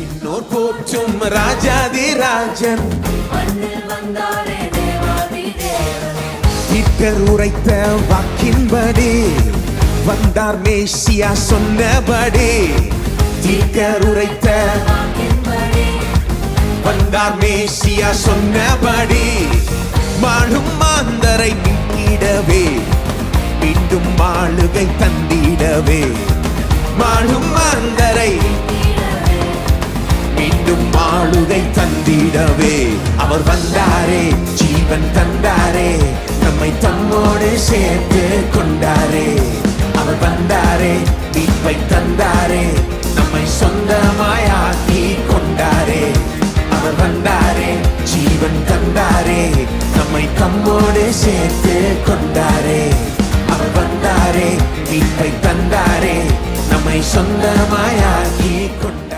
இன்னோர் போற்றும் ராஜாதி ராஜன் தீர்க்கர் உரைத்த வாக்கின்படி வந்தார் மேசியா சொன்னபடி. தீர்க்கர் உரைத்த வந்தார் மேசியா சொன்னபடி. மாளும் மாந்தரை மீட்டிடவே மீண்டும் ஆளுகை தந்திடவே. மாளும் மாந்தரை மீண்டும் ஆளுகை தந்திடவே. அவர் வந்தாரே, ஜீவன் தந்தாரே, நம்மை தம்மோடு சேர்த்து கொண்டாரே. அவர் வந்தாரே, மீட்பை தந்தாரே, நம்மை சொந்தமாயாக்கி கொண்டாரே. அவர் வந்தாரே, ஜீவன் தந்தாரே, நம்மை தம்மோடு சேர்த்து கொண்டாரே. அவர் வந்தாரே, மீட்பை தந்தாரே, நம்மை சொந்தமாயாக்கி கொண்டாரே.